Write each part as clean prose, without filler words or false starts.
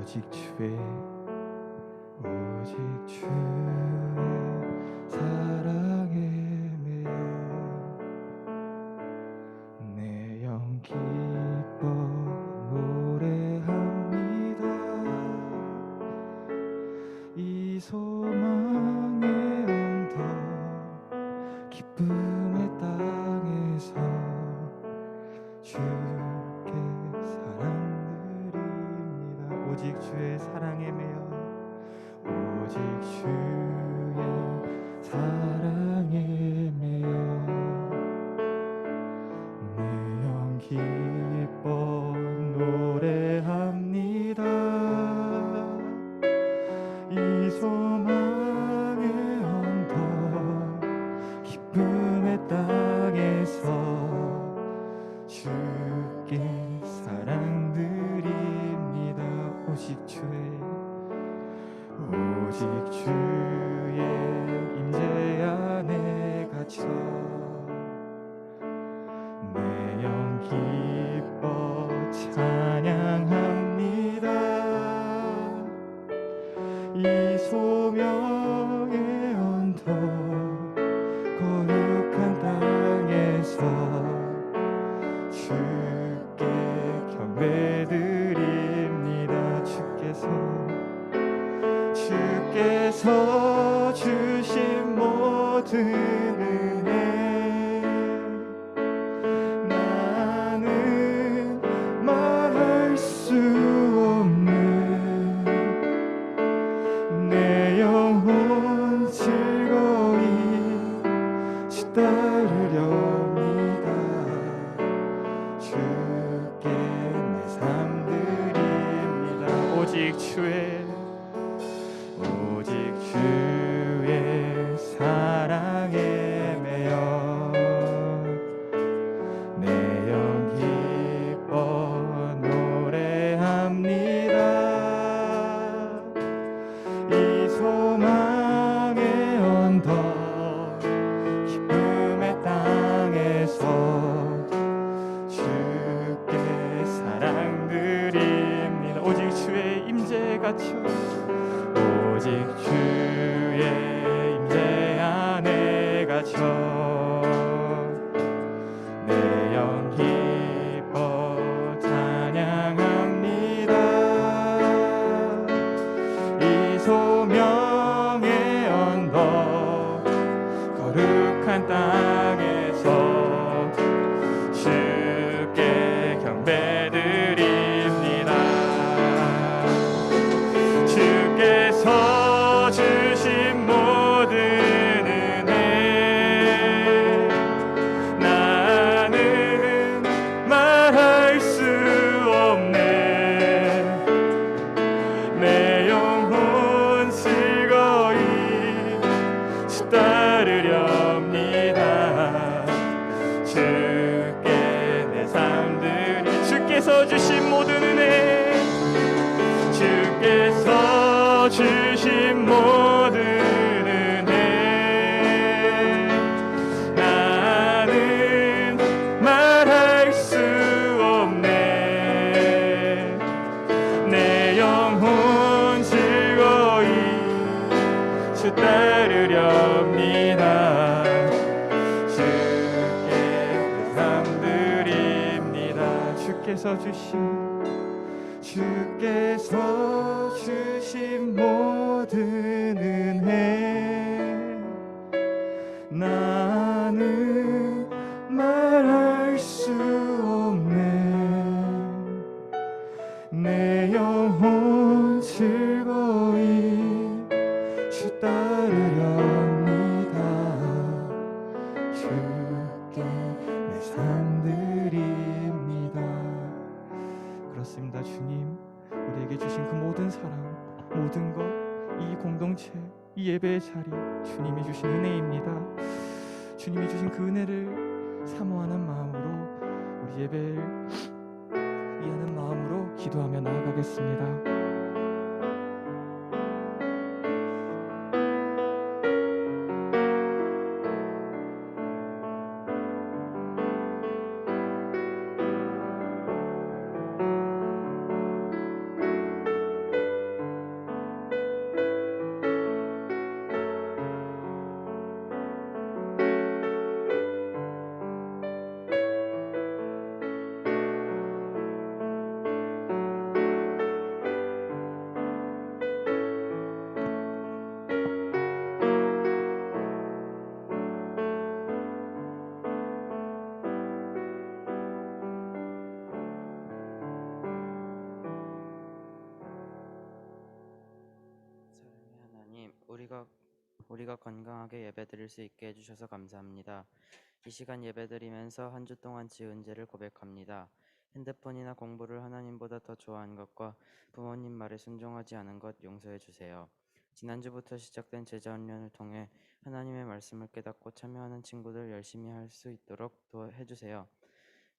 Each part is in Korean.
오직 주의 사랑에 매여 내 영 기뻐 노래합니다. 이 소망의 언덕 기쁨의 땅에서 주께 사랑 드립니다. 오직 주의 사랑에 매여 오직 주의 사랑에 매여 내 영 기뻐 노래합니다. 이 소망의 언덕 기쁨의 땅에서 주께 사랑 드립니다. 오직 주의 임재 안에 갇혀 내 영 기뻐 찬양합니다. 이 소명의 언덕 거룩한 땅에서 주께 경배드립니다. 주께서 주신 모든 은혜 나는 말할 수 없는 내 영혼 즐거이 주 따르렵니다. 주께 내 삶 드립니다. 오직 주의 사랑에 매여 내 영 기뻐 노래합니다. 이 소망의 언덕 기쁨의 땅에서 주께 사랑 드립니다. 오직 주의 임재에 갇혀 오직 주의 임재 안에 갇혀 내 영 기뻐 찬양합니다. 이 소명의 언덕 거룩한 땅에서 주께 경배드립니다. 주께서 주신 모든 은혜 나는 말할 수 없네. 내 영혼 즐거이 주 따르렵니다. 주께 내 삶 드리 주께서 주신 모든 은혜 주께서 주신 모든 은혜 나는 말할 수 없네. 내 영혼 즐거이 주 따르렵니다. 주께 내 삶 드립니다. 주께서 주신 모든 은혜 나는 말할 수 없네. 내 영혼 즐거이 주 따르렵니다. 주께 내 삶 드립니다. 그렇습니다. 주님 우리에게 주신 그 모든 사랑 모든 것 이 공동체 이 예배의 자리 주님이 주신 은혜입니다. 주님이 주신 그 은혜를 사모하는 마음으로 우리 예배를 위하는 마음으로 기도하며 나아가겠습니다. 우리가 건강하게 예배드릴 수 있게 해주셔서 감사합니다. 이 시간 예배드리면서 한 주 동안 지은 죄를 고백합니다. 핸드폰이나 공부를 하나님보다 더 좋아한 것과 부모님 말에 순종하지 않은 것 용서해 주세요. 지난주부터 시작된 제자훈련을 통해 하나님의 말씀을 깨닫고 참여하는 친구들 열심히 할 수 있도록 해주세요.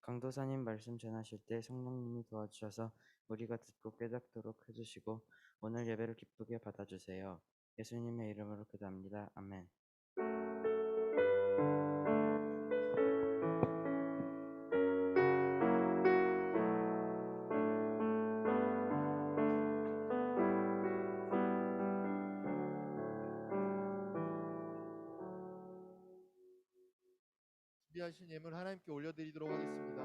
강도사님 말씀 전하실 때 성령님이 도와주셔서 우리가 듣고 깨닫도록 해주시고 오늘 예배를 기쁘게 받아주세요. 예수님의 이름으로 기도합니다. 아멘. 준비하신 예물 하나님께 올려드리도록 하겠습니다.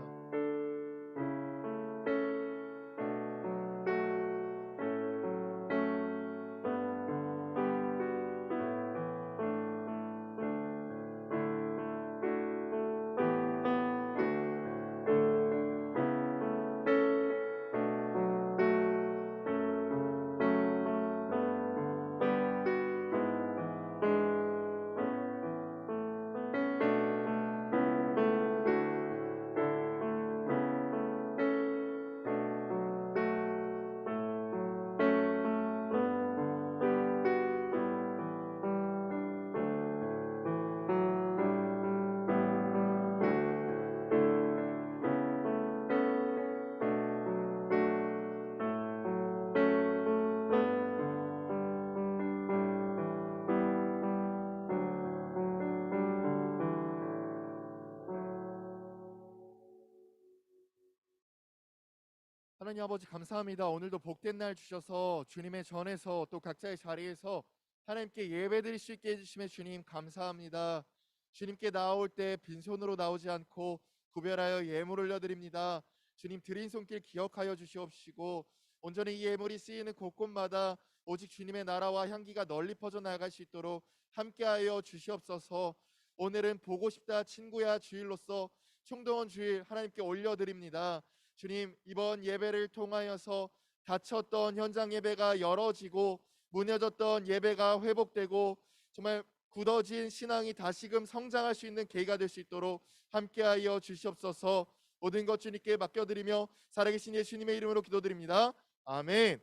하나님 아버지 감사합니다. 오늘도 복된 날 주셔서 주님의 전에서 또 각자의 자리에서 하나님께 예배드릴 수 있게 해주심에 주님 감사합니다. 주님께 나올 때 빈손으로 나오지 않고 구별하여 예물 올려드립니다. 주님 드린 손길 기억하여 주시옵시고 온전히 이 예물이 쓰이는 곳곳마다 오직 주님의 나라와 향기가 널리 퍼져 나갈 수 있도록 함께하여 주시옵소서. 오늘은 보고 싶다 친구야 주일로서 총동원 주일 하나님께 올려드립니다. 주님 이번 예배를 통하여서 닫혔던 현장 예배가 열어지고 무너졌던 예배가 회복되고 정말 굳어진 신앙이 다시금 성장할 수 있는 계기가 될 수 있도록 함께하여 주시옵소서. 모든 것 주님께 맡겨드리며 살아계신 예수님의 이름으로 기도드립니다. 아멘.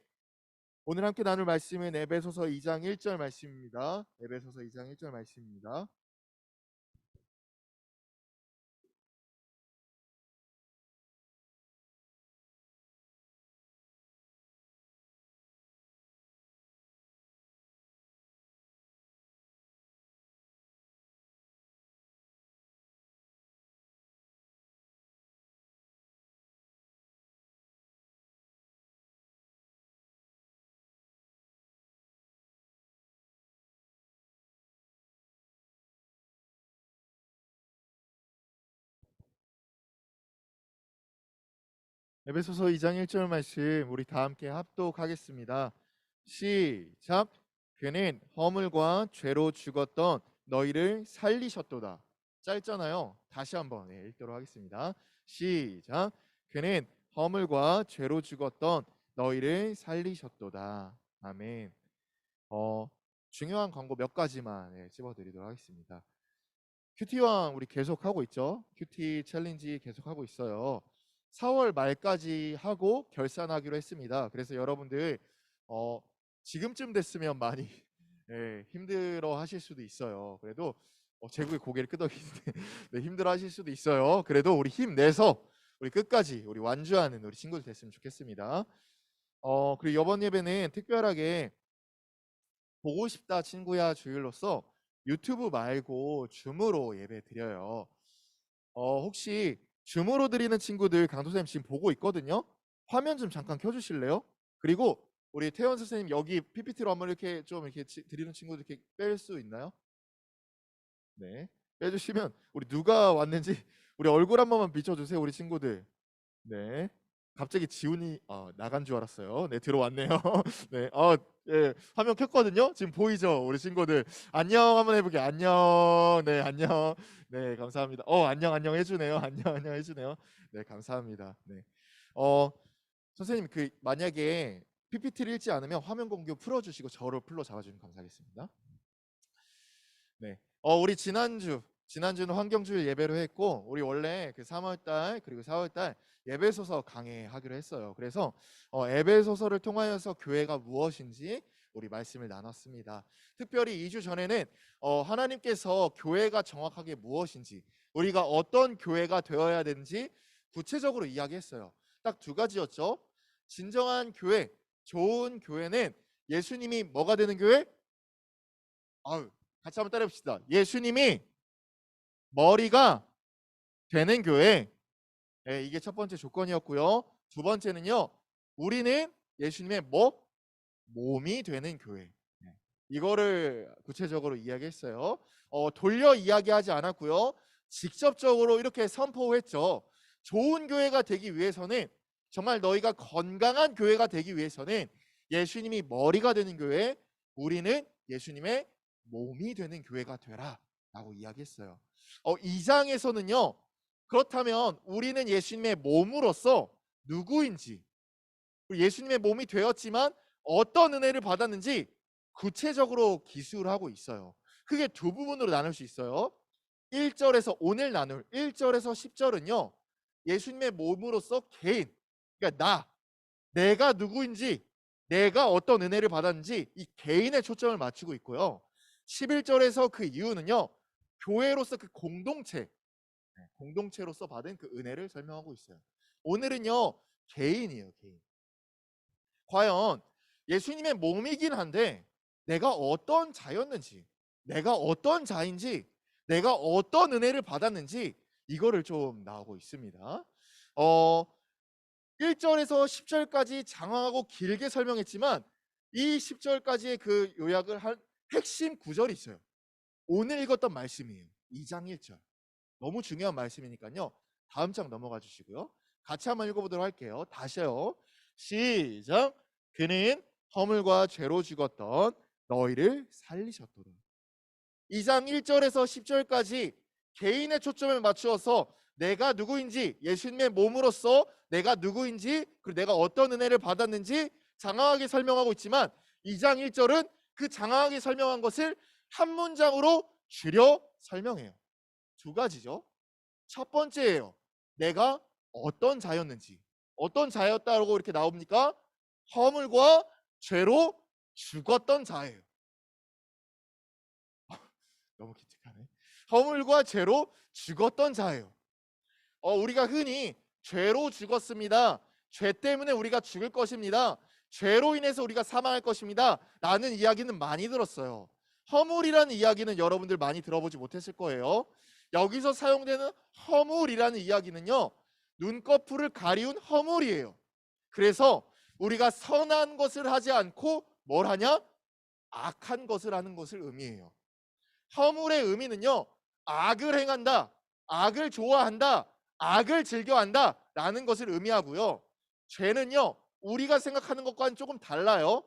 오늘 함께 나눌 말씀은 에베소서 2장 1절 말씀입니다. 에베소서 2장 1절 말씀입니다. 에베소서 2장 1절 말씀 우리 다 함께 합독하겠습니다. 시작. 그는 허물과 죄로 죽었던 너희를 살리셨도다. 짧잖아요. 다시 한번 읽도록 하겠습니다. 시작. 그는 허물과 죄로 죽었던 너희를 살리셨도다. 아멘. 중요한 광고 몇 가지만 찝어드리도록 하겠습니다. 큐티왕 우리 계속 하고 있죠. 큐티 챌린지 계속 하고 있어요. 4월 말까지 하고 결산하기로 했습니다. 그래서 여러분들 지금쯤 됐으면 많이 힘들어 하실 수도 있어요. 그래도 제국의 고개를 끄덕이는데 네, 힘들어 하실 수도 있어요. 그래도 우리 힘내서 우리 끝까지 우리 완주하는 우리 친구들 됐으면 좋겠습니다. 그리고 이번 예배는 특별하게 보고 싶다 친구야 주일로서 유튜브 말고 줌으로 예배 드려요. 혹시 줌으로 드리는 친구들 강도사님 지금 보고 있거든요. 화면 좀 잠깐 켜주실래요? 그리고 우리 태원 선생님 여기 PPT로 한번 이렇게 좀 이렇게 드리는 친구들 이렇게 뺄 수 있나요? 네, 빼주시면 우리 누가 왔는지 우리 얼굴 한 번만 비춰주세요, 우리 친구들. 네. 갑자기 지훈이 나간 줄 알았어요. 네, 들어왔네요. 네, 예, 화면 켰거든요. 지금 보이죠, 우리 친구들. 안녕 한번 해볼게요. 안녕. 네, 안녕. 네, 감사합니다. 안녕 안녕 해주네요. 안녕 안녕 해주네요. 네, 감사합니다. 네, 선생님 만약에 PPT를 읽지 않으면 화면 공유 풀어주시고 저를 풀로 잡아주시면 감사하겠습니다. 네. 우리 지난주는 환경주일 예배로 했고 우리 원래 그 3월 달 그리고 4월 달 예배소서 강해하기로 했어요. 그래서 예배소서를 통하여서 교회가 무엇인지 우리 말씀을 나눴습니다. 특별히 2주 전에는 하나님께서 교회가 정확하게 무엇인지 우리가 어떤 교회가 되어야 되는지 구체적으로 이야기했어요. 딱 두 가지였죠. 진정한 교회, 좋은 교회는 예수님이 뭐가 되는 교회? 아유, 같이 한번 따라해 봅시다. 예수님이 머리가 되는 교회. 예, 이게 첫 번째 조건이었고요. 두 번째는요. 우리는 예수님의 몸이 되는 교회. 예, 이거를 구체적으로 이야기했어요. 돌려 이야기하지 않았고요. 직접적으로 이렇게 선포했죠. 좋은 교회가 되기 위해서는 정말 너희가 건강한 교회가 되기 위해서는 예수님이 머리가 되는 교회, 우리는 예수님의 몸이 되는 교회가 되라 라고 이야기했어요. 2장에서는요. 그렇다면 우리는 예수님의 몸으로서 누구인지, 예수님의 몸이 되었지만 어떤 은혜를 받았는지 구체적으로 기술을 하고 있어요. 크게 두 부분으로 나눌 수 있어요. 1절에서 오늘 나눌 1절에서 10절은요. 예수님의 몸으로서 개인, 그러니까 내가 누구인지, 내가 어떤 은혜를 받았는지 이 개인에 초점을 맞추고 있고요. 11절에서 그 이유는요. 교회로서 그 공동체로서 받은 그 은혜를 설명하고 있어요. 오늘은요. 개인이에요. 개인. 과연 예수님의 몸이긴 한데 내가 어떤 자였는지, 내가 어떤 자인지, 내가 어떤 은혜를 받았는지 이거를 좀 나오고 있습니다. 1절에서 10절까지 장황하고 길게 설명했지만 이 10절까지의 그 요약을 한 핵심 구절이 있어요. 오늘 읽었던 말씀이에요. 2장 1절. 너무 중요한 말씀이니까요. 다음 장 넘어가 주시고요. 같이 한번 읽어보도록 할게요. 다시요. 시작. 그는 허물과 죄로 죽었던 너희를 살리셨도다. 2장 1절에서 10절까지 개인의 초점을 맞추어서 내가 누구인지, 예수님의 몸으로서 내가 누구인지, 그리고 내가 어떤 은혜를 받았는지 장황하게 설명하고 있지만 2장 1절은 그 장황하게 설명한 것을 한 문장으로 줄여 설명해요. 두 가지죠. 첫 번째예요. 내가 어떤 자였는지. 어떤 자였다고 이렇게 나옵니까? 허물과 죄로 죽었던 자예요. 너무 기특하네. 허물과 죄로 죽었던 자예요. 우리가 흔히 죄로 죽었습니다. 죄 때문에 우리가 죽을 것입니다. 죄로 인해서 우리가 사망할 것입니다. 라는 이야기는 많이 들었어요. 허물이라는 이야기는 여러분들 많이 들어보지 못했을 거예요. 여기서 사용되는 허물이라는 이야기는요. 눈꺼풀을 가리운 허물이에요. 그래서 우리가 선한 것을 하지 않고 뭘 하냐? 악한 것을 하는 것을 의미해요. 허물의 의미는요. 악을 행한다, 악을 좋아한다, 악을 즐겨한다 라는 것을 의미하고요. 죄는요. 우리가 생각하는 것과는 조금 달라요.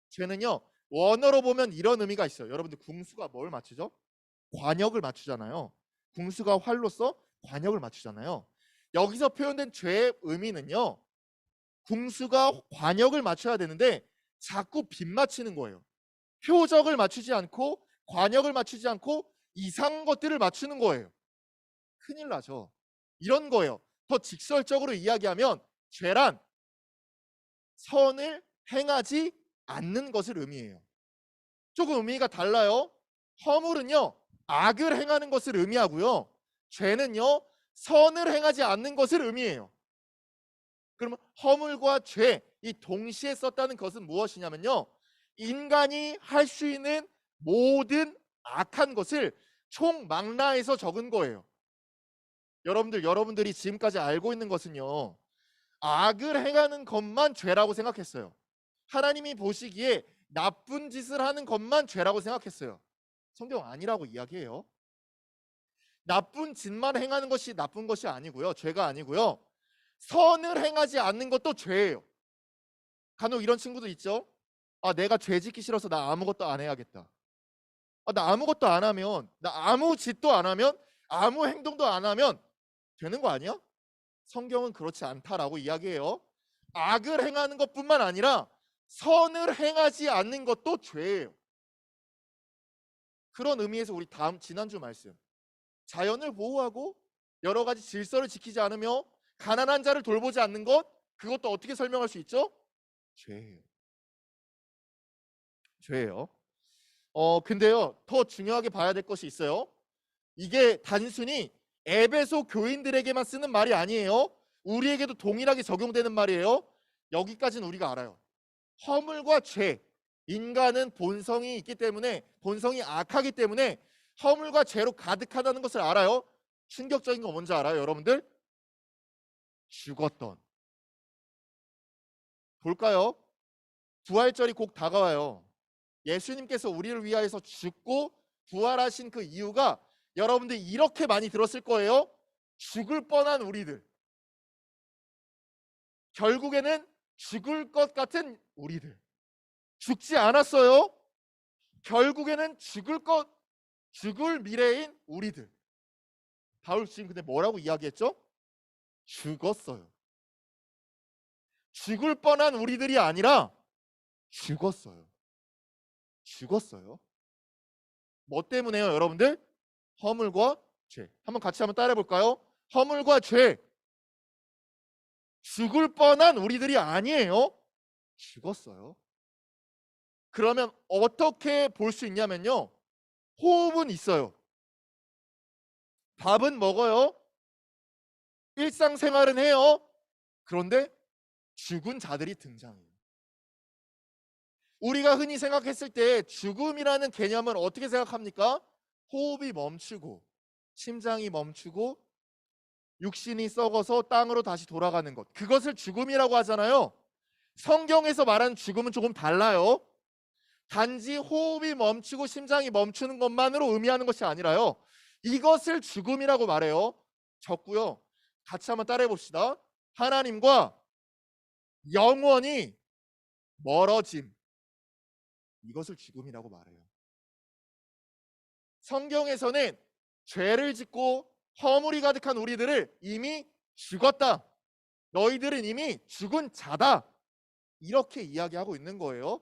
죄는요. 원어로 보면 이런 의미가 있어요. 여러분들 궁수가 뭘 맞추죠? 관역을 맞추잖아요. 궁수가 활로서 관역을 맞추잖아요. 여기서 표현된 죄의 의미는요. 궁수가 관역을 맞춰야 되는데 자꾸 빗 맞추는 거예요. 표적을 맞추지 않고 관역을 맞추지 않고 이상한 것들을 맞추는 거예요. 큰일 나죠. 이런 거예요. 더 직설적으로 이야기하면 죄란 선을 행하지 않는 것을 의미해요. 조금 의미가 달라요. 허물은요. 악을 행하는 것을 의미하고요. 죄는요. 선을 행하지 않는 것을 의미해요. 그러면 허물과 죄 이 동시에 썼다는 것은 무엇이냐면요. 인간이 할 수 있는 모든 악한 것을 총망라해서 적은 거예요. 여러분들이 지금까지 알고 있는 것은요. 악을 행하는 것만 죄라고 생각했어요. 하나님이 보시기에 나쁜 짓을 하는 것만 죄라고 생각했어요. 성경 아니라고 이야기해요. 나쁜 짓만 행하는 것이 나쁜 것이 아니고요. 죄가 아니고요. 선을 행하지 않는 것도 죄예요. 간혹 이런 친구도 있죠. 내가 죄 짓기 싫어서 나 아무것도 안 해야겠다. 나 아무것도 안 하면, 나 아무 짓도 안 하면, 아무 행동도 안 하면 되는 거 아니야? 성경은 그렇지 않다라고 이야기해요. 악을 행하는 것뿐만 아니라 선을 행하지 않는 것도 죄예요. 그런 의미에서 우리 다음 지난주 말씀, 자연을 보호하고 여러 가지 질서를 지키지 않으며 가난한 자를 돌보지 않는 것, 그것도 어떻게 설명할 수 있죠? 죄예요. 죄예요. 근데요, 더 중요하게 봐야 될 것이 있어요. 이게 단순히 에베소 교인들에게만 쓰는 말이 아니에요. 우리에게도 동일하게 적용되는 말이에요. 여기까지는 우리가 알아요. 허물과 죄, 인간은 본성이 있기 때문에, 본성이 악하기 때문에 허물과 죄로 가득하다는 것을 알아요. 충격적인 거 뭔지 알아요, 여러분들? 죽었던. 볼까요? 부활절이 곧 다가와요. 예수님께서 우리를 위하여서 죽고 부활하신 그 이유가 여러분들 이렇게 많이 들었을 거예요. 죽을 뻔한 우리들. 결국에는 죽을 것 같은 우리들. 죽지 않았어요. 결국에는 죽을 미래인 우리들. 바울 지금 근데 뭐라고 이야기했죠? 죽었어요. 죽을 뻔한 우리들이 아니라 죽었어요. 죽었어요. 뭐 때문에요, 여러분들? 허물과 죄. 한번 같이 따라해 볼까요? 허물과 죄. 죽을 뻔한 우리들이 아니에요. 죽었어요. 그러면 어떻게 볼 수 있냐면요. 호흡은 있어요. 밥은 먹어요. 일상생활은 해요. 그런데 죽은 자들이 등장해요. 우리가 흔히 생각했을 때 죽음이라는 개념을 어떻게 생각합니까? 호흡이 멈추고 심장이 멈추고 육신이 썩어서 땅으로 다시 돌아가는 것, 그것을 죽음이라고 하잖아요. 성경에서 말하는 죽음은 조금 달라요. 단지 호흡이 멈추고 심장이 멈추는 것만으로 의미하는 것이 아니라요, 이것을 죽음이라고 말해요. 적고요. 같이 한번 따라해 봅시다. 하나님과 영원히 멀어짐, 이것을 죽음이라고 말해요. 성경에서는 죄를 짓고 허물이 가득한 우리들을 이미 죽었다, 너희들은 이미 죽은 자다, 이렇게 이야기하고 있는 거예요.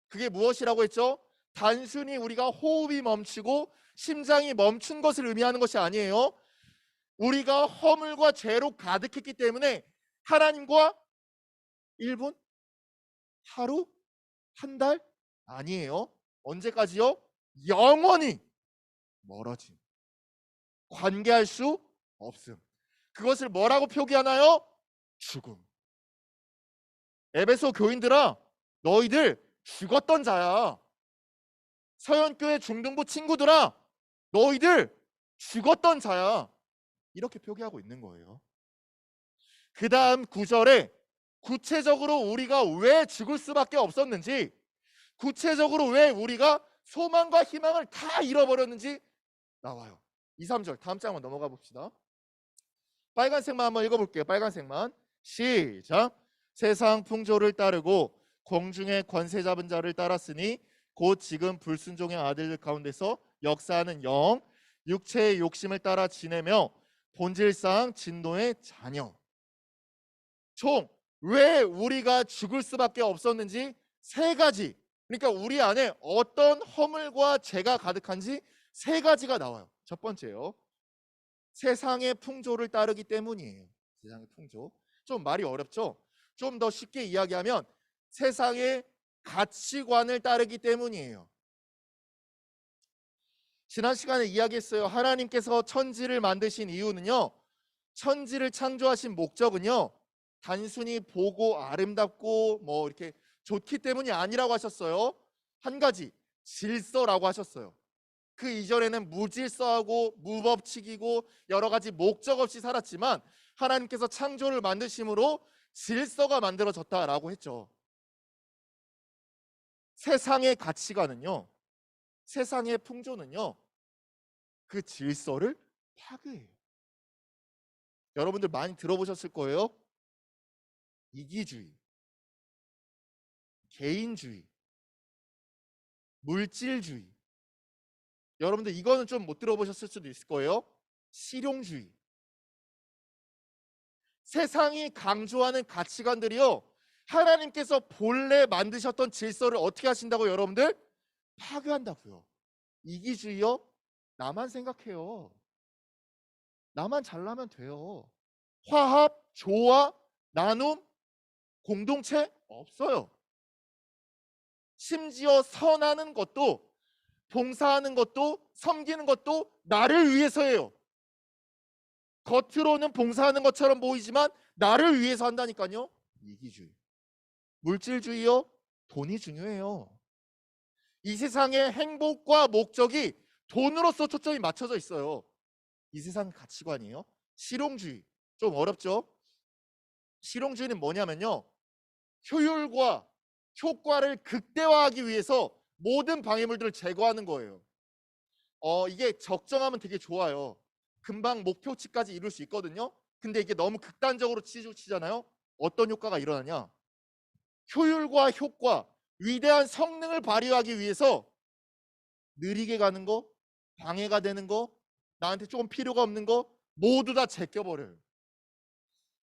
그게 무엇이라고 했죠? 단순히 우리가 호흡이 멈추고 심장이 멈춘 것을 의미하는 것이 아니에요. 우리가 허물과 죄로 가득했기 때문에 하나님과 1분, 하루, 한 달 아니에요. 언제까지요? 영원히 멀어짐. 관계할 수 없음. 그것을 뭐라고 표기하나요? 죽음. 에베소 교인들아, 너희들 죽었던 자야. 서연교회 중등부 친구들아, 너희들 죽었던 자야. 이렇게 표기하고 있는 거예요. 그 다음 9절에 구체적으로 우리가 왜 죽을 수밖에 없었는지, 구체적으로 왜 우리가 소망과 희망을 다 잃어버렸는지 나와요. 2, 3절 다음 장 한번 넘어가 봅시다. 빨간색만 한번 읽어볼게요. 빨간색만. 시작. 세상 풍조를 따르고 공중의 권세 잡은 자를 따랐으니 곧 지금 불순종의 아들들 가운데서 역사하는 영, 육체의 욕심을 따라 지내며 본질상 진노의 자녀. 총 왜 우리가 죽을 수밖에 없었는지 세 가지, 그러니까 우리 안에 어떤 허물과 죄가 가득한지 세 가지가 나와요. 첫 번째요, 세상의 풍조를 따르기 때문이에요. 세상의 풍조. 좀 말이 어렵죠? 좀 더 쉽게 이야기하면 세상의 가치관을 따르기 때문이에요. 지난 시간에 이야기했어요. 하나님께서 천지를 만드신 이유는요, 천지를 창조하신 목적은요, 단순히 보고 아름답고 뭐 이렇게 좋기 때문이 아니라고 하셨어요. 한 가지, 질서라고 하셨어요. 그 이전에는 무질서하고 무법칙이고 여러 가지 목적 없이 살았지만 하나님께서 창조를 만드심으로 질서가 만들어졌다라고 했죠. 세상의 가치관은요, 세상의 풍조는요, 그 질서를 파괴해요. 여러분들 많이 들어보셨을 거예요. 이기주의, 개인주의, 물질주의. 여러분들 이거는 좀 못 들어보셨을 수도 있을 거예요. 실용주의. 세상이 강조하는 가치관들이요, 하나님께서 본래 만드셨던 질서를 어떻게 하신다고 여러분들? 파괴한다고요. 이기주의요? 나만 생각해요. 나만 잘나면 돼요. 화합, 조화, 나눔, 공동체 없어요. 심지어 선하는 것도, 봉사하는 것도, 섬기는 것도 나를 위해서예요. 겉으로는 봉사하는 것처럼 보이지만 나를 위해서 한다니까요. 이기주의. 물질주의요? 돈이 중요해요. 이 세상의 행복과 목적이 돈으로서 초점이 맞춰져 있어요. 이 세상 가치관이에요. 실용주의. 좀 어렵죠? 실용주의는 뭐냐면요, 효율과 효과를 극대화하기 위해서 모든 방해물들을 제거하는 거예요. 이게 적정하면 되게 좋아요. 금방 목표치까지 이룰 수 있거든요. 근데 이게 너무 극단적으로 치잖아요. 어떤 효과가 일어나냐? 효율과 효과, 위대한 성능을 발휘하기 위해서 느리게 가는 거, 방해가 되는 거, 나한테 조금 필요가 없는 거 모두 다 제껴버려요.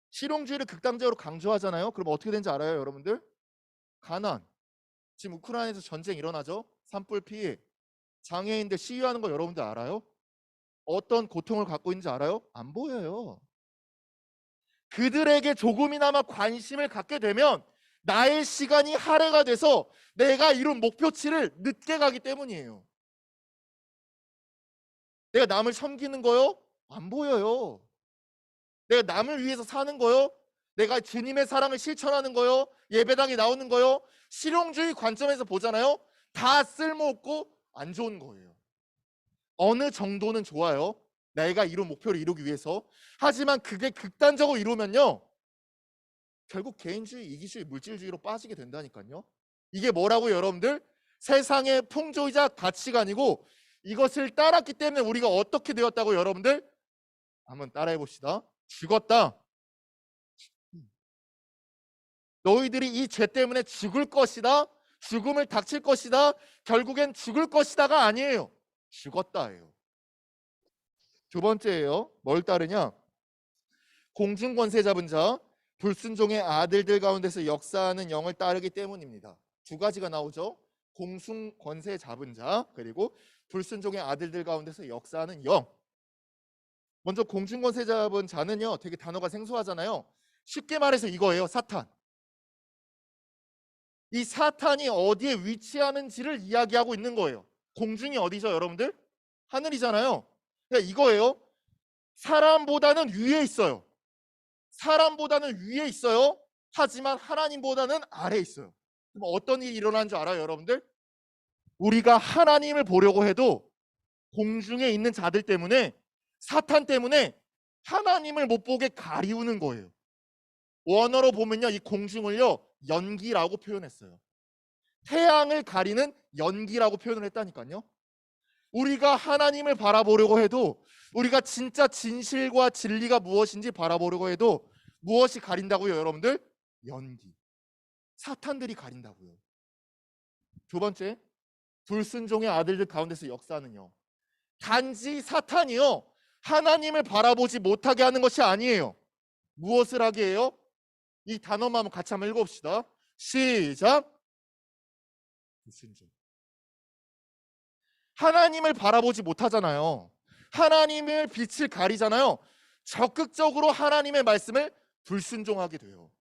실용주의를 극단적으로 강조하잖아요. 그럼 어떻게 되는지 알아요, 여러분들? 가난. 지금 우크라이나에서 전쟁 일어나죠. 산불 피해. 장애인들 시위하는 거 여러분들 알아요? 어떤 고통을 갖고 있는지 알아요? 안 보여요. 그들에게 조금이나마 관심을 갖게 되면 나의 시간이 할애가 돼서 내가 이룬 목표치를 늦게 가기 때문이에요. 내가 남을 섬기는 거요? 안 보여요. 내가 남을 위해서 사는 거요? 내가 주님의 사랑을 실천하는 거요? 예배당에 나오는 거요? 실용주의 관점에서 보잖아요. 다 쓸모없고 안 좋은 거예요. 어느 정도는 좋아요. 내가 이룬 목표를 이루기 위해서. 하지만 그게 극단적으로 이루면요, 결국 개인주의, 이기주의, 물질주의로 빠지게 된다니까요. 이게 뭐라고 여러분들? 세상의 풍조이자 가치관이고, 이것을 따랐기 때문에 우리가 어떻게 되었다고 여러분들? 한번 따라해 봅시다. 죽었다. 너희들이 이 죄 때문에 죽을 것이다, 죽음을 닥칠 것이다, 결국엔 죽을 것이다가 아니에요. 죽었다예요. 두 번째예요. 뭘 따르냐? 공중권세 잡은 자, 불순종의 아들들 가운데서 역사하는 영을 따르기 때문입니다. 두 가지가 나오죠. 공중권세 잡은 자, 그리고 불순종의 아들들 가운데서 역사하는 영. 먼저 공중권세 잡은 자는요, 되게 단어가 생소하잖아요. 쉽게 말해서 이거예요. 사탄. 이 사탄이 어디에 위치하는지를 이야기하고 있는 거예요. 공중이 어디죠, 여러분들? 하늘이잖아요. 그러니까 이거예요. 사람보다는 위에 있어요. 사람보다는 위에 있어요. 하지만 하나님보다는 아래에 있어요. 그럼 어떤 일이 일어나는 줄 알아요, 여러분들? 우리가 하나님을 보려고 해도 공중에 있는 자들 때문에, 사탄 때문에 하나님을 못 보게 가리우는 거예요. 원어로 보면요, 이 공중을요, 연기라고 표현했어요. 태양을 가리는 연기라고 표현을 했다니까요. 우리가 하나님을 바라보려고 해도, 우리가 진짜 진실과 진리가 무엇인지 바라보려고 해도 무엇이 가린다고요, 여러분들? 연기. 사탄들이 가린다고요. 두 번째, 불순종의 아들들 가운데서 역사하는요, 단지 사탄이요, 하나님을 바라보지 못하게 하는 것이 아니에요. 무엇을 하게 해요? 이 단어만 한번 같이 한번 읽어봅시다. 시작. 불순종. 하나님을 바라보지 못하잖아요. 하나님의 빛을 가리잖아요. 적극적으로 하나님의 말씀을 불순종하게 돼요.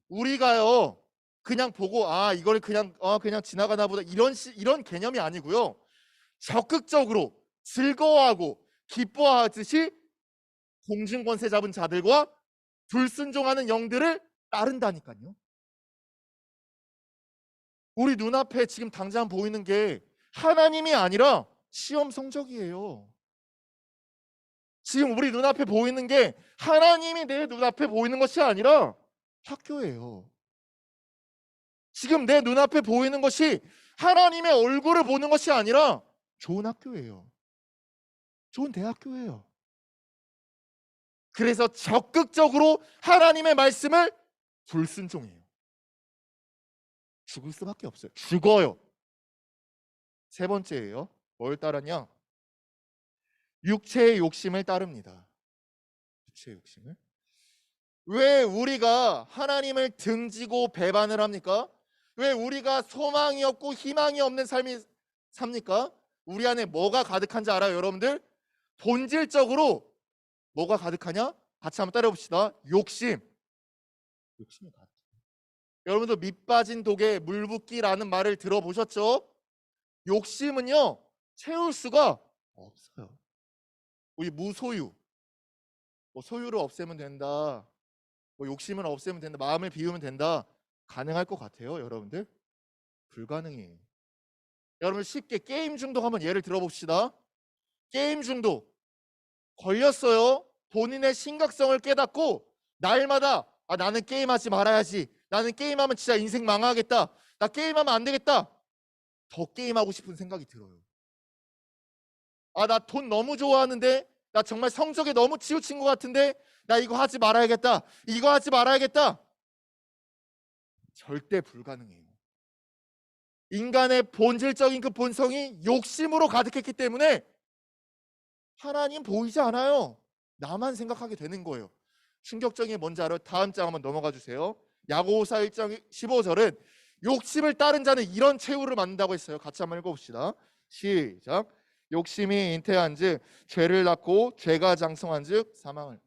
우리가요, 그냥 보고 이걸 그냥 지나가나 보다, 이런 개념이 아니고요. 적극적으로 즐거워하고 기뻐하듯이 공중권세 잡은 자들과 불순종하는 영들을 따른다니까요. 우리 눈앞에 지금 당장 보이는 게 하나님이 아니라 시험 성적이에요. 지금 우리 눈앞에 보이는 게 하나님이 내 눈앞에 보이는 것이 아니라 학교예요. 지금 내 눈앞에 보이는 것이 하나님의 얼굴을 보는 것이 아니라 좋은 학교예요. 좋은 대학교예요. 그래서 적극적으로 하나님의 말씀을 불순종해요. 죽을 수밖에 없어요. 죽어요. 세 번째예요. 뭘 따르냐? 육체의 욕심을 따릅니다. 육체의 욕심을. 왜 우리가 하나님을 등지고 배반을 합니까? 왜 우리가 소망이 없고 희망이 없는 삶이 삽니까? 우리 안에 뭐가 가득한지 알아요, 여러분들? 본질적으로 뭐가 가득하냐? 같이 한번 따라 봅시다. 욕심. 욕심이 가득해. 여러분도 밑 빠진 독에 물 붓기라는 말을 들어보셨죠? 욕심은요, 채울 수가 없어요. 우리 무소유, 뭐 소유를 없애면 된다, 뭐 욕심을 없애면 된다, 마음을 비우면 된다. 가능할 것 같아요, 여러분들? 불가능해요. 여러분 쉽게 게임 중독 한번 예를 들어봅시다. 게임 중독 걸렸어요. 본인의 심각성을 깨닫고 날마다 나는 게임하지 말아야지. 나는 게임하면 진짜 인생 망하겠다. 나 게임하면 안 되겠다. 더 게임하고 싶은 생각이 들어요. 나 돈 너무 좋아하는데, 나 정말 성적에 너무 치우친 것 같은데, 나 이거 하지 말아야겠다. 이거 하지 말아야겠다. 절대 불가능해요. 인간의 본질적인 그 본성이 욕심으로 가득했기 때문에 하나님 보이지 않아요. 나만 생각하게 되는 거예요. 충격적인 게 뭔지 알아요? 다음 장 한번 넘어가 주세요. 야고보서 1장 15절은 욕심을 따른 자는 이런 최후를 만든다고 했어요. 같이 한번 읽어봅시다. 시작. 욕심이 잉태한즉 죄를 낳고 죄가 장성한즉 사망을.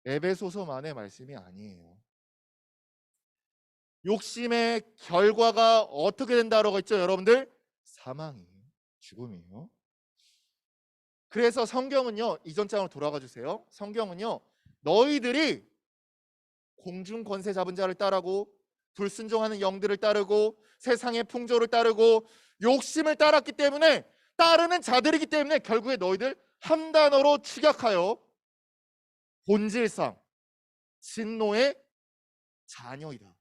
에베소서만의 말씀이 아니에요. 욕심의 결과가 어떻게 된다고 했죠, 여러분들? 사망이에요. 죽음이에요. 그래서 성경은요, 이전 장으로 돌아가 주세요. 성경은요, 너희들이 공중 권세 잡은 자를 따르고 불순종하는 영들을 따르고 세상의 풍조를 따르고 욕심을 따랐기 때문에, 따르는 자들이기 때문에 결국에 너희들 한 단어로 축약하여 본질상 진노의 자녀이다.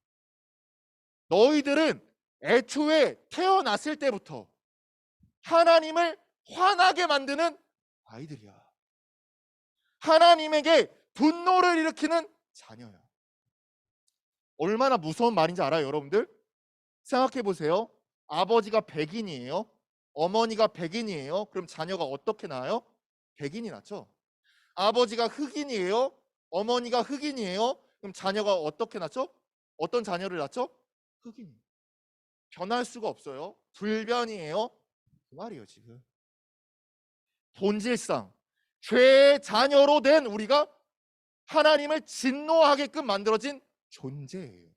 너희들은 애초에 태어났을 때부터 하나님을 화나게 만드는 아이들이야. 하나님에게 분노를 일으키는 자녀야. 얼마나 무서운 말인지 알아요, 여러분들? 생각해 보세요. 아버지가 백인이에요. 어머니가 백인이에요. 그럼 자녀가 어떻게 나와요? 백인이 낳죠. 아버지가 흑인이에요. 어머니가 흑인이에요. 그럼 자녀가 어떻게 낳죠? 어떤 자녀를 낳죠? 흑인. 변할 수가 없어요. 불변이에요. 그 말이에요, 지금. 본질상 죄의 자녀로 된 우리가 하나님을 진노하게끔 만들어진 존재예요.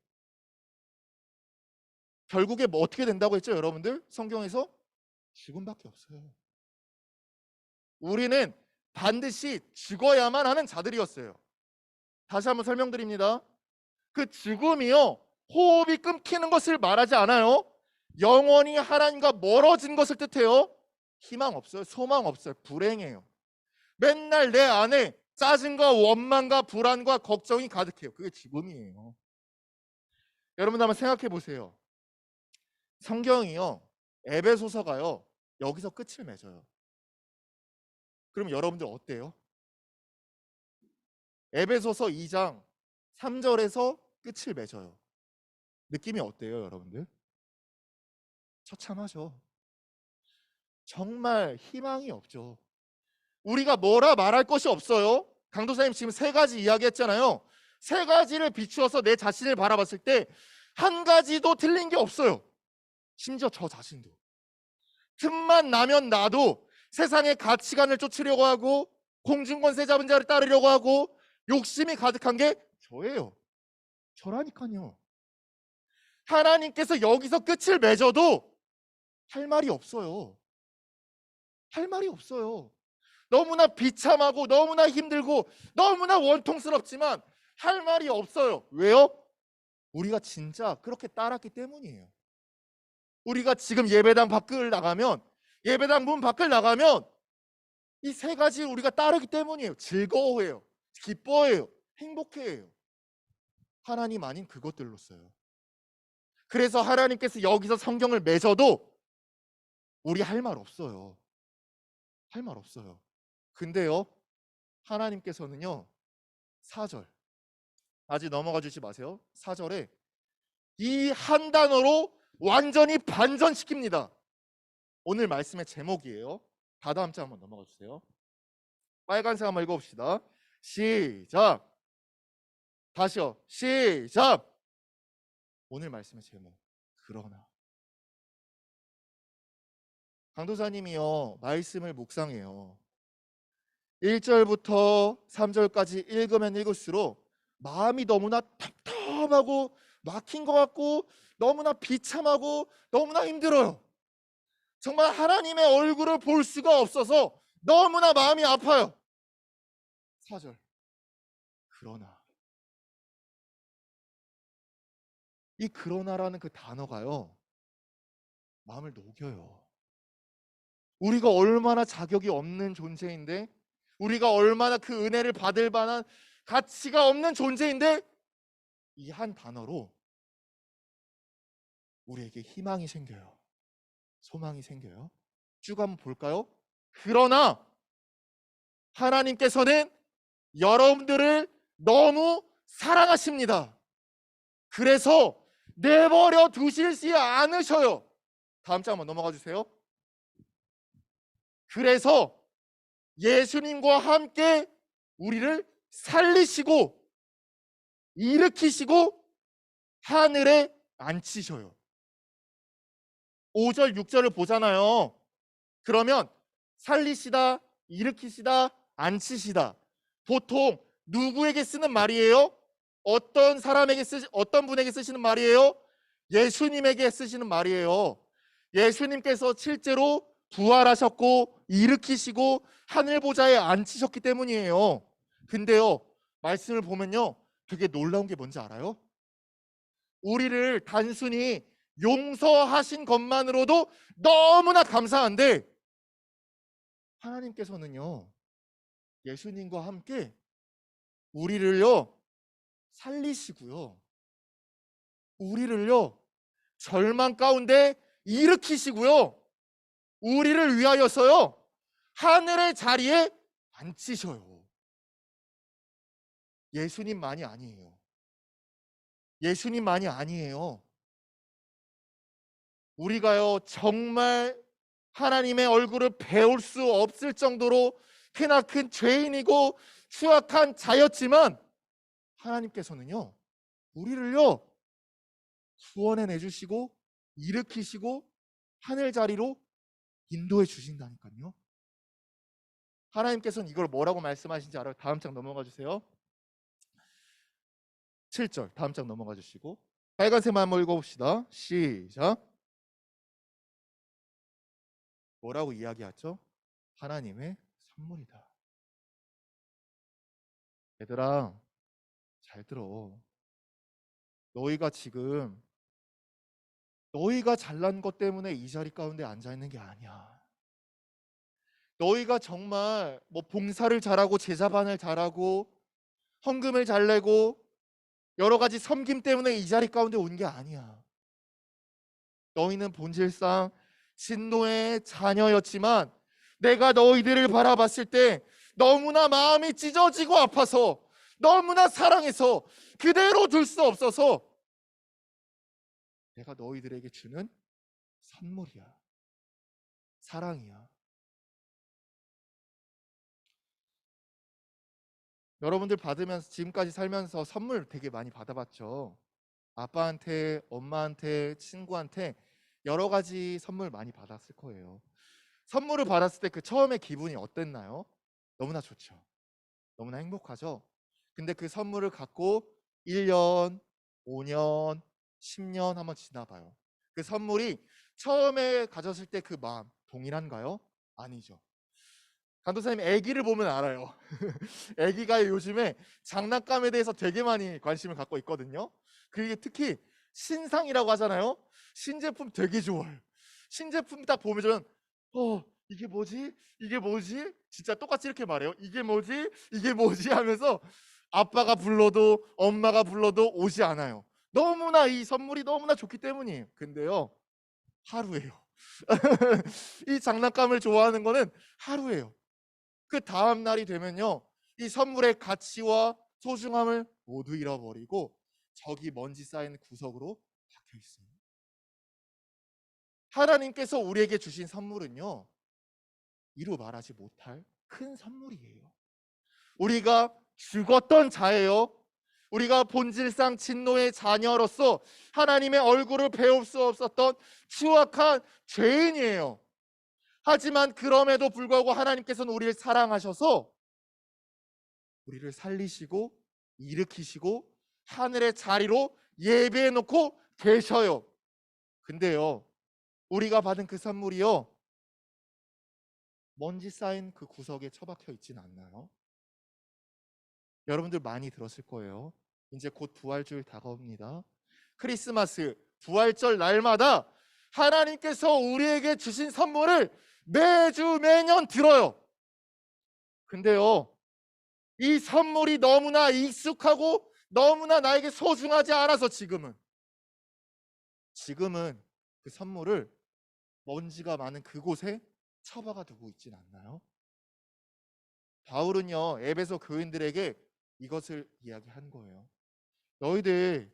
결국에 뭐 어떻게 된다고 했죠, 여러분들? 성경에서 죽음밖에 없어요. 우리는 반드시 죽어야만 하는 자들이었어요. 다시 한번 설명드립니다. 그 죽음이요, 호흡이 끊기는 것을 말하지 않아요. 영원히 하나님과 멀어진 것을 뜻해요. 희망 없어요. 소망 없어요. 불행해요. 맨날 내 안에 짜증과 원망과 불안과 걱정이 가득해요. 그게 죽음이에요. 여러분 한번 생각해 보세요. 성경이요, 에베소서가요, 여기서 끝을 맺어요. 그럼 여러분들 어때요? 에베소서 2장 3절에서 끝을 맺어요. 느낌이 어때요, 여러분들? 처참하죠. 정말 희망이 없죠. 우리가 뭐라 말할 것이 없어요. 강도사님 지금 세 가지 이야기했잖아요. 세 가지를 비추어서 내 자신을 바라봤을 때 한 가지도 틀린 게 없어요. 심지어 저 자신도. 틈만 나면 나도 세상의 가치관을 쫓으려고 하고 공중권세 잡은 자를 따르려고 하고 욕심이 가득한 게 저예요. 저라니까요. 하나님께서 여기서 끝을 맺어도 할 말이 없어요. 할 말이 없어요. 너무나 비참하고 너무나 힘들고 너무나 원통스럽지만 할 말이 없어요. 왜요? 우리가 진짜 그렇게 따랐기 때문이에요. 우리가 지금 예배당 밖을 나가면, 예배당 문 밖을 나가면 이 세 가지를 우리가 따르기 때문이에요. 즐거워해요. 기뻐해요. 행복해요. 하나님 아닌 그것들로써요. 그래서 하나님께서 여기서 성경을 맺어도 우리 할 말 없어요. 할 말 없어요. 근데요, 하나님께서는요, 4절 아직 넘어가 주지 마세요. 4절에 이 한 단어로 완전히 반전시킵니다. 오늘 말씀의 제목이에요. 다음 장 한번 넘어가 주세요. 빨간색 한번 읽어봅시다. 시작. 다시요. 시작. 오늘 말씀의 제목. 그러나 강도사님이요 말씀을 묵상해요. 1절부터 3절까지 읽으면 읽을수록 마음이 너무나 답답하고 막힌 것 같고 너무나 비참하고 너무나 힘들어요. 정말 하나님의 얼굴을 볼 수가 없어서 너무나 마음이 아파요. 4절. 그러나 이 그러나라는 그 단어가요 마음을 녹여요. 우리가 얼마나 자격이 없는 존재인데, 우리가 얼마나 그 은혜를 받을 만한 가치가 없는 존재인데, 이 한 단어로 우리에게 희망이 생겨요. 소망이 생겨요. 쭉 한번 볼까요? 그러나 하나님께서는 여러분들을 너무 사랑하십니다. 그래서 내버려 두시지 않으셔요. 다음 장 한번 넘어가 주세요. 그래서 예수님과 함께 우리를 살리시고 일으키시고 하늘에 앉히셔요. 5절 6절을 보잖아요. 그러면 살리시다, 일으키시다, 앉히시다, 보통 누구에게 쓰는 말이에요? 어떤 분에게 쓰시는 말이에요? 예수님에게 쓰시는 말이에요. 예수님께서 실제로 부활하셨고 일으키시고 하늘 보좌에 앉히셨기 때문이에요. 근데요, 말씀을 보면요, 되게 놀라운 게 뭔지 알아요? 우리를 단순히 용서하신 것만으로도 너무나 감사한데, 하나님께서는요, 예수님과 함께 우리를요 살리시고요, 우리를요 절망 가운데 일으키시고요, 우리를 위하여서요 하늘의 자리에 앉히셔요. 예수님만이 아니에요. 예수님만이 아니에요. 우리가요 정말 하나님의 얼굴을 배울 수 없을 정도로 크나큰 죄인이고 추악한 자였지만, 하나님께서는요 우리를요 구원해 내주시고 일으키시고 하늘 자리로 인도해 주신다니까요. 하나님께서는 이걸 뭐라고 말씀하신지 알아요? 다음 장 넘어가 주세요. 7절 다음 장 넘어가 주시고 빨간색만 한번 읽어봅시다. 시작. 뭐라고 이야기하죠? 하나님의 선물이다. 얘들아 잘 들어. 너희가 지금 너희가 잘난 것 때문에 이 자리 가운데 앉아 있는 게 아니야. 너희가 정말 뭐 봉사를 잘하고 제자반을 잘하고 헌금을 잘 내고 여러 가지 섬김 때문에 이 자리 가운데 온 게 아니야. 너희는 본질상 진노의 자녀였지만 내가 너희들을 바라봤을 때 너무나 마음이 찢어지고 아파서 너무나 사랑해서 그대로 둘 수 없어서 내가 너희들에게 주는 선물이야. 사랑이야. 여러분들 받으면서 지금까지 살면서 선물 되게 많이 받아봤죠. 아빠한테, 엄마한테, 친구한테 여러 가지 선물 많이 받았을 거예요. 선물을 받았을 때 그 처음에 기분이 어땠나요? 너무나 좋죠. 너무나 행복하죠. 근데 그 선물을 갖고 1년, 5년, 10년 한번 지나봐요. 그 선물이 처음에 가졌을 때 그 마음 동일한가요? 아니죠. 간도사님 아기를 보면 알아요. 아기가 요즘에 장난감에 대해서 되게 많이 관심을 갖고 있거든요. 그게 특히 신상이라고 하잖아요. 신제품 되게 좋아요. 신제품 딱 보면 저는 이게 뭐지? 이게 뭐지? 진짜 똑같이 이렇게 말해요. 이게 뭐지? 이게 뭐지? 하면서 아빠가 불러도 엄마가 불러도 오지 않아요. 너무나 이 선물이 너무나 좋기 때문이에요. 근데요 하루예요. 이 장난감을 좋아하는 거는 하루예요. 그 다음 날이 되면요 이 선물의 가치와 소중함을 모두 잃어버리고 저기 먼지 쌓인 구석으로 박혀 있어요. 하나님께서 우리에게 주신 선물은요 이루 말하지 못할 큰 선물이에요. 우리가 죽었던 자예요. 우리가 본질상 진노의 자녀로서 하나님의 얼굴을 배울 수 없었던 추악한 죄인이에요. 하지만 그럼에도 불구하고 하나님께서는 우리를 사랑하셔서 우리를 살리시고 일으키시고 하늘의 자리로 예배해 놓고 계셔요. 근데요, 우리가 받은 그 선물이요, 먼지 쌓인 그 구석에 처박혀 있진 않나요? 여러분들 많이 들었을 거예요. 이제 곧 부활주일 다가옵니다. 크리스마스, 부활절 날마다 하나님께서 우리에게 주신 선물을 매주 매년 들어요. 근데요, 이 선물이 너무나 익숙하고 너무나 나에게 소중하지 않아서 지금은 그 선물을 먼지가 많은 그곳에 처박아 두고 있진 않나요? 바울은요, 에베소 교인들에게 이것을 이야기한 거예요. 너희들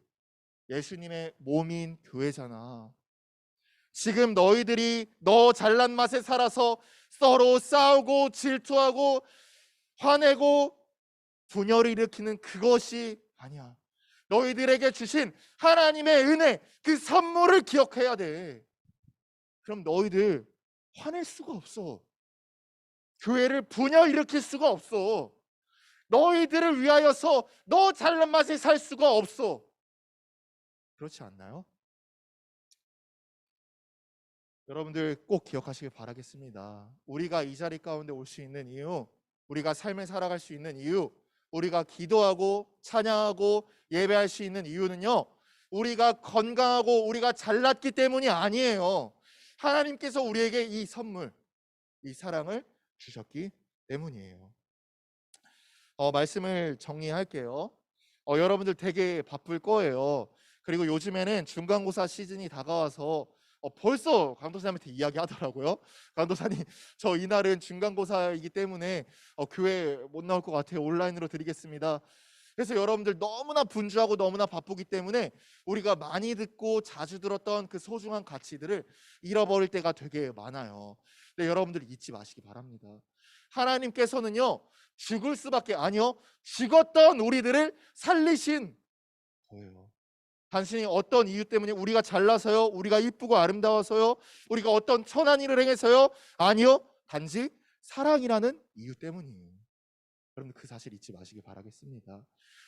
예수님의 몸인 교회잖아. 지금 너희들이 너 잘난 맛에 살아서 서로 싸우고 질투하고 화내고 분열을 일으키는 그것이 아니야. 너희들에게 주신 하나님의 은혜, 그 선물을 기억해야 돼. 그럼 너희들 화낼 수가 없어. 교회를 분열 일으킬 수가 없어. 너희들을 위하여서 너 잘난 맛에 살 수가 없어. 그렇지 않나요? 여러분들 꼭 기억하시길 바라겠습니다. 우리가 이 자리 가운데 올 수 있는 이유, 우리가 삶을 살아갈 수 있는 이유, 우리가 기도하고 찬양하고 예배할 수 있는 이유는요, 우리가 건강하고 우리가 잘났기 때문이 아니에요. 하나님께서 우리에게 이 선물, 이 사랑을 주셨기 때문이에요. 말씀을 정리할게요. 여러분들 되게 바쁠 거예요. 그리고 요즘에는 중간고사 시즌이 다가와서 벌써 강도사님한테 이야기하더라고요. 강도사님, 저 이날은 중간고사이기 때문에 교회 못 나올 것 같아요. 온라인으로 드리겠습니다. 그래서 여러분들 너무나 분주하고 너무나 바쁘기 때문에 우리가 많이 듣고 자주 들었던 그 소중한 가치들을 잃어버릴 때가 되게 많아요. 근데 여러분들 잊지 마시기 바랍니다. 하나님께서는요, 죽을 수밖에 아니요, 죽었던 우리들을 살리신 거예요. 단순히 어떤 이유 때문에 우리가 잘나서요, 우리가 이쁘고 아름다워서요, 우리가 어떤 선한 일을 행해서요, 아니요, 단지 사랑이라는 이유 때문이에요. 여러분 그 사실 잊지 마시기 바라겠습니다.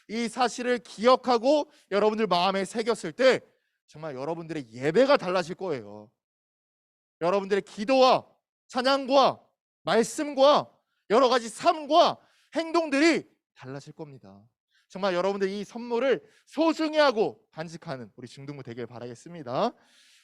이 사실을 기억하고 여러분들 마음에 새겼을 때 정말 여러분들의 예배가 달라질 거예요. 여러분들의 기도와 찬양과 말씀과 여러 가지 삶과 행동들이 달라질 겁니다. 정말 여러분들 이 선물을 소중히 하고 간직하는 우리 중등부 되길 바라겠습니다.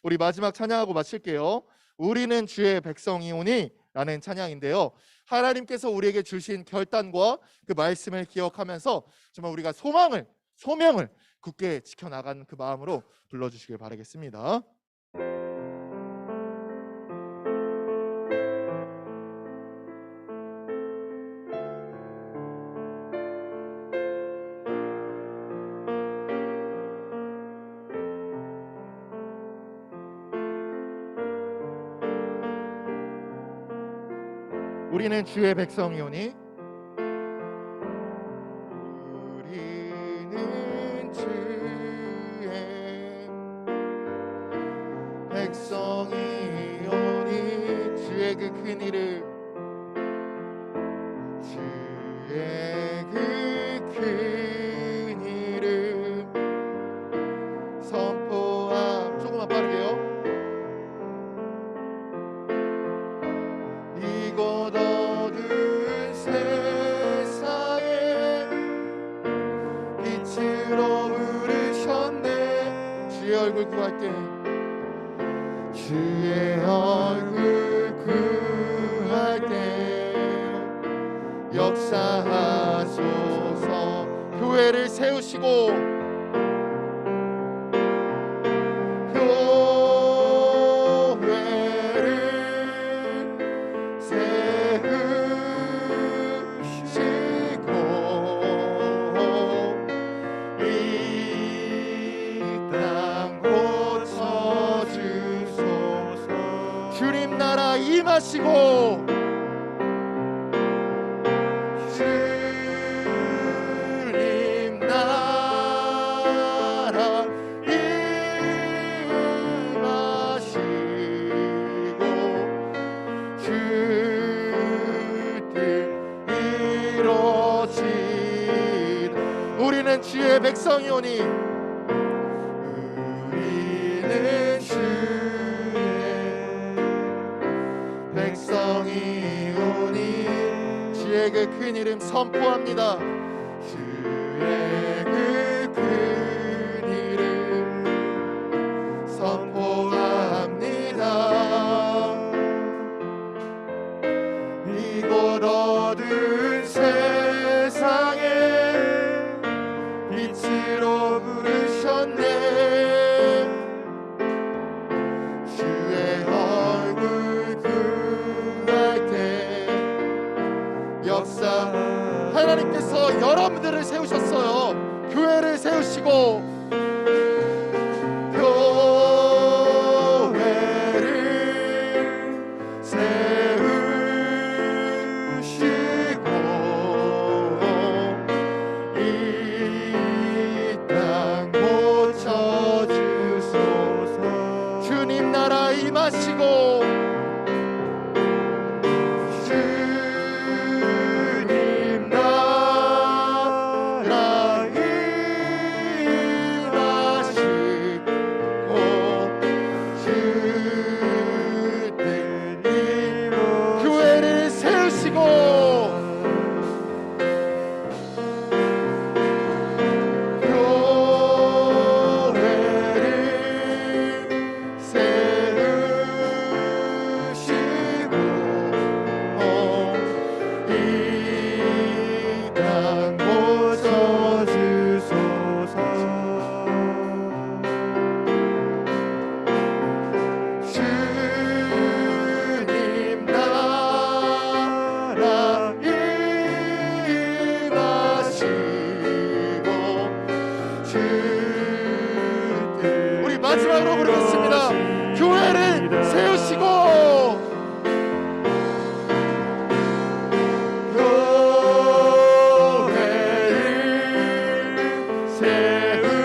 우리 마지막 찬양하고 마칠게요. 우리는 주의 백성이오니 라는 찬양인데요, 하나님께서 우리에게 주신 결단과 그 말씀을 기억하면서 정말 우리가 소명을 굳게 지켜나가는 그 마음으로 불러주시길 바라겠습니다. 우리는 주의 백성이오니 우리는 주의 백성이오니 주의 그 큰 이름 주의 그 큰 이름 선포함. 조금만 빠르게요. 이곳 어두운 세상에 빛으로 부르셨네. 주의 얼굴 구할 때 주의 얼굴 구할 때 역사하소서. 교회를 세우시고 임하시고 주님 나라 임하시고 주 백성이오니 우리는 주의 백성이오니 주의 그 큰 이름 선포합니다. 주의 그 큰 이름 선포합니다. 이곳 어두운 세상에 빛으로 부르셨네. 주의 얼굴 구할 때 역사 하나님께서 여러분들을 세우셨어요. 교회를 세우시고 교회를 세우시고 이 땅 고쳐주소서. 주님 나라 임하시고 주님 나라 임하시고 주 뜻대로 교회를 세우시고 마지막으로 부르겠습니다. 교회를 세우시고 교회를 세우시고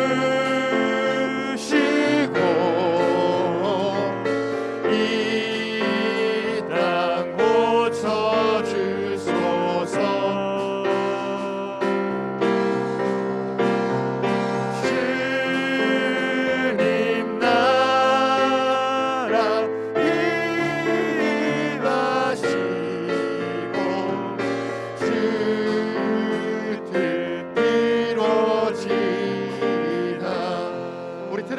이 땅 고쳐주소서.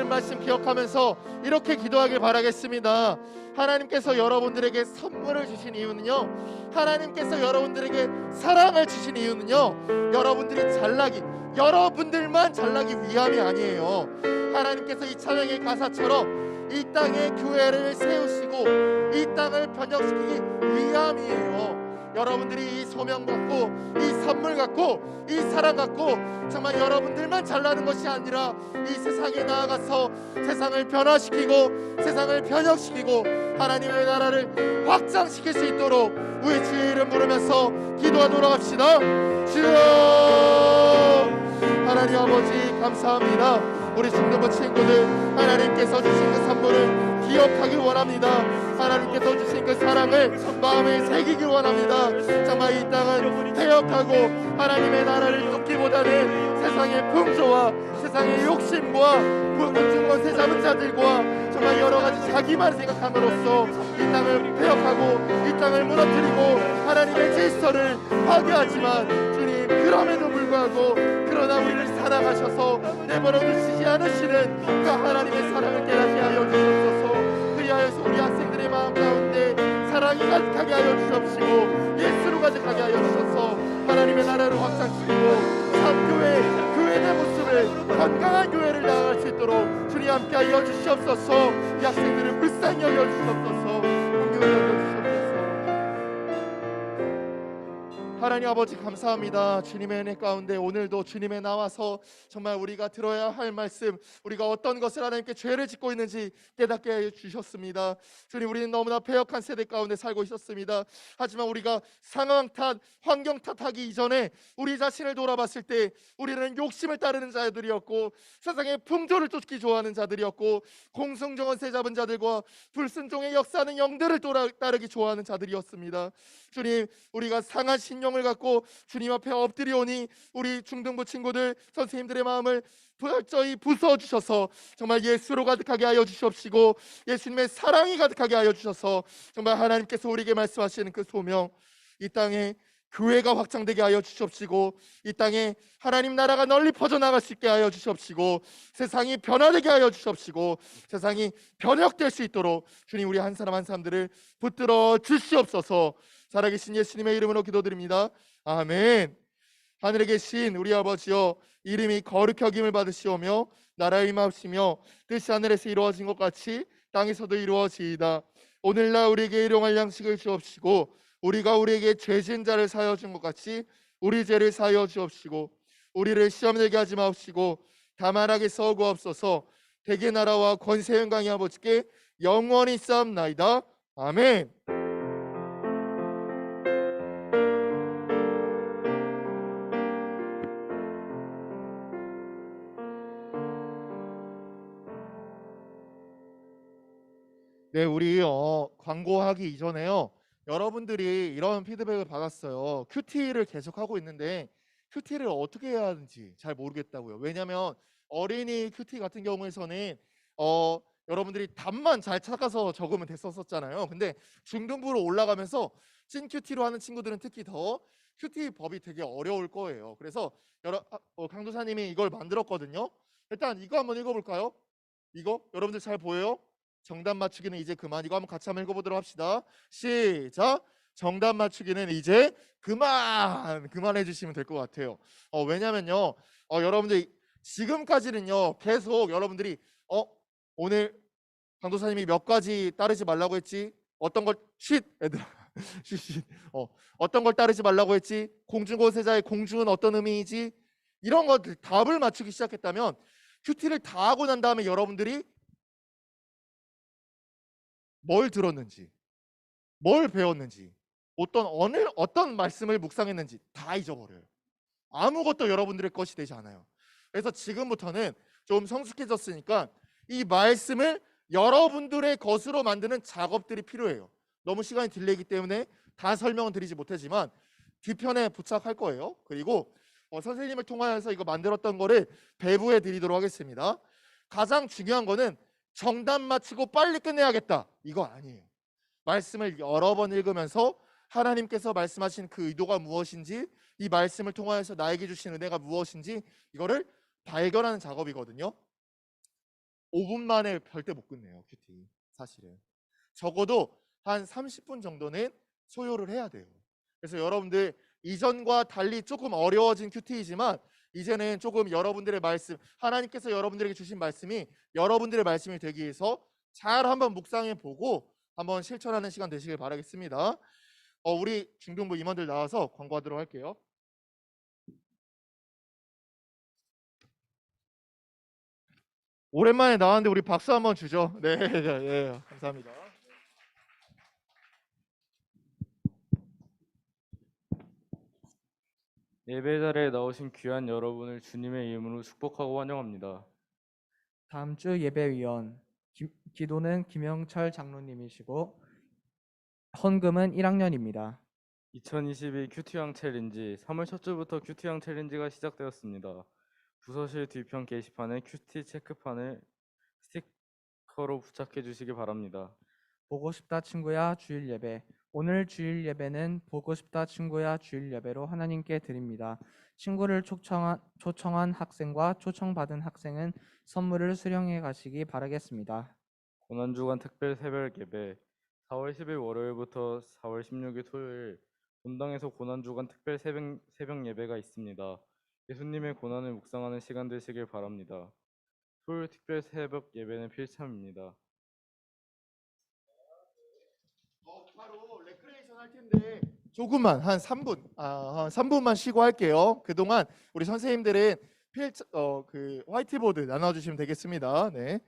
말씀 기억하면서 이렇게 기도하길 바라겠습니다. 하나님께서 여러분들에게 선물을 주신 이유는요, 하나님께서 여러분들에게 사랑을 주신 이유는요, 여러분들이 잘나기, 여러분들만 잘나기 위함이 아니에요. 하나님께서 이 찬양의 가사처럼 이 땅에 교회를 세우시고 이 땅을 번영시키기 위함이에요. 여러분들이 이 소명 갖고 이 선물 갖고 이 사랑 갖고 정말 여러분들만 잘나는 것이 아니라 이 세상에 나아가서 세상을 변화시키고 세상을 변혁시키고 하나님의 나라를 확장시킬 수 있도록 우리 주의 이름 부르면서 기도하도록 합시다. 주여, 하나님 아버지 감사합니다. 우리 중등부 친구들 하나님께서 주신 그 선물을 기억하길 원합니다. 하나님께서 주신 그 사랑을 마음에 새기길 원합니다. 정말 이 땅은 퇴역하고 하나님의 나라를 쫓기보다는 세상의 풍조와 세상의 욕심과 중권세 잡은 자들과 정말 여러 가지 자기만 생각함으로써 이 땅을 퇴역하고 이 땅을 무너뜨리고 하나님의 질서를 파괴하지만 주님, 그럼에도 불구하고 그러나 우리를 사랑하셔서 내버려 두시지 않으시는 그 하나님의 사랑을 깨닫게 하여 주옵소서. 그리하여서 우리 학생들의 마음 가운데 사랑이 가득하게 하여 주옵시고 예수로 가득하게 하여 주셔서 하나님의 나라를 확장시키고 참교회, 교회의 모습을 건강한 교회를 나아갈 수 있도록 주님 함께 하여 주시옵소서. 이 학생들을 불쌍히 여겨 주시옵소서. 긍휼히 여겨 주시옵소서. 하나님 아버지 감사합니다. 주님의 은혜 가운데 오늘도 주님의 나와서 정말 우리가 들어야 할 말씀, 우리가 어떤 것을 하나님께 죄를 짓고 있는지 깨닫게 해 주셨습니다. 주님, 우리는 너무나 패역한 세대 가운데 살고 있었습니다. 하지만 우리가 상황 탓, 환경 탓하기 이전에 우리 자신을 돌아봤을 때 우리는 욕심을 따르는 자들이었고 세상의 풍조를 쫓기 좋아하는 자들이었고 공승정언세 잡은 자들과 불순종의 역사하는 영들을 따르기 좋아하는 자들이었습니다. 주님, 우리가 상한 신령을 마음을 갖고 주님 앞에 엎드리오니 우리 중등부 친구들 선생님들의 마음을 철저히 부숴주셔서 정말 예수로 가득하게 하여 주시옵시고 예수님의 사랑이 가득하게 하여 주셔서 정말 하나님께서 우리에게 말씀하시는 그 소명, 이 땅에 교회가 확장되게 하여 주시옵시고 이 땅에 하나님 나라가 널리 퍼져나갈 수 있게 하여 주시옵시고 세상이 변화되게 하여 주시옵시고 세상이 변혁될 수 있도록 주님 우리 한 사람 한 사람들을 붙들어 주시옵소서. 살아계신 예수님의 이름으로 기도드립니다. 아멘. 하늘에 계신 우리 아버지여, 이름이 거룩히 여김을 받으시오며 나라의 임하시며 뜻이 하늘에서 이루어진 것 같이 땅에서도 이루어지이다. 오늘날 우리에게 일용할 양식을 주옵시고 우리가 우리에게 죄진 자를 사하여 준 것 같이 우리 죄를 사하여 주옵시고 우리를 시험 들게 하지 마옵시고 다만 악에서 구하옵소서. 대개 나라와 권세 영광이 아버지께 영원히 쌓옵나이다. 아멘. 네, 우리 광고하기 이전에요. 여러분들이 이런 피드백을 받았어요. 큐티를 계속 하고 있는데 큐티를 어떻게 해야 하는지 잘 모르겠다고요. 왜냐하면 어린이 큐티 같은 경우에서는 여러분들이 답만 잘 찾아서 적으면 됐었잖아요. 근데 중등부로 올라가면서 찐 큐티로 하는 친구들은 특히 더 큐티 법이 되게 어려울 거예요. 그래서 강도사님이 이걸 만들었거든요. 일단 이거 한번 읽어볼까요? 이거 여러분들 잘 보여요? 정답 맞추기는 이제 그만. 이거 한번 같이 한번 읽어보도록 합시다. 시작. 정답 맞추기는 이제 그만해 주시면 될 것 같아요. 왜냐면요, 여러분들 지금까지는요 계속 여러분들이 오늘 강도사님이 몇 가지 따르지 말라고 했지? 어떤 걸 얘들아 어떤 걸 따르지 말라고 했지? 공중고세자의 공중은 어떤 의미이지? 이런 것들 답을 맞추기 시작했다면 큐티를 다 하고 난 다음에 여러분들이 뭘 들었는지, 뭘 배웠는지, 어떤 말씀을 묵상했는지 다 잊어버려요. 아무것도 여러분들의 것이 되지 않아요. 그래서 지금부터는 좀 성숙해졌으니까 이 말씀을 여러분들의 것으로 만드는 작업들이 필요해요. 너무 시간이 딜레이기 때문에 다 설명은 드리지 못하지만 뒤편에 부착할 거예요. 그리고 선생님을 통하여서 이거 만들었던 거를 배부해 드리도록 하겠습니다. 가장 중요한 거는 정답 맞추고 빨리 끝내야겠다, 이거 아니에요. 말씀을 여러 번 읽으면서 하나님께서 말씀하신 그 의도가 무엇인지, 이 말씀을 통하여서 나에게 주신 은혜가 무엇인지 이거를 발견하는 작업이거든요. 5분 만에 절대 못 끝내요, 큐티. 사실은 적어도 한 30분 정도는 소요를 해야 돼요. 그래서 여러분들 이전과 달리 조금 어려워진 큐티이지만 이제는 조금 여러분들의 말씀, 하나님께서 여러분들에게 주신 말씀이 여러분들의 말씀이 되기 위해서 잘 한번 묵상해 보고 한번 실천하는 시간 되시길 바라겠습니다. 우리 중등부 임원들 나와서 광고하도록 할게요. 오랜만에 나왔는데 우리 박수 한번 주죠. 네, 네, 감사합니다. 예배 자리에 나오신 귀한 여러분을 주님의 이름으로 축복하고 환영합니다. 다음 주 예배위원 기도는 김영철 장로님이시고 헌금은 1학년입니다. 2022 큐티왕 챌린지 3월 첫 주부터 큐티왕 챌린지가 시작되었습니다. 부서실 뒤편 게시판에 큐티 체크판을 스티커로 부착해 주시기 바랍니다. 보고 싶다 친구야 주일 예배. 오늘 주일 예배는 보고 싶다 친구야 주일 예배로 하나님께 드립니다. 친구를 초청한 학생과 초청받은 학생은 선물을 수령해 가시기 바라겠습니다. 고난주간 특별 새벽 예배 4월 10일 월요일부터 4월 16일 토요일 본당에서 고난주간 특별 새벽 예배가 있습니다. 예수님의 고난을 묵상하는 시간 되시길 바랍니다. 토요일 특별 새벽 예배는 필참입니다. 바로 레크레이션 할 텐데 조금만 한 3분만 쉬고 할게요. 그동안 우리 선생님들은 그 화이트보드 나눠주시면 되겠습니다. 네,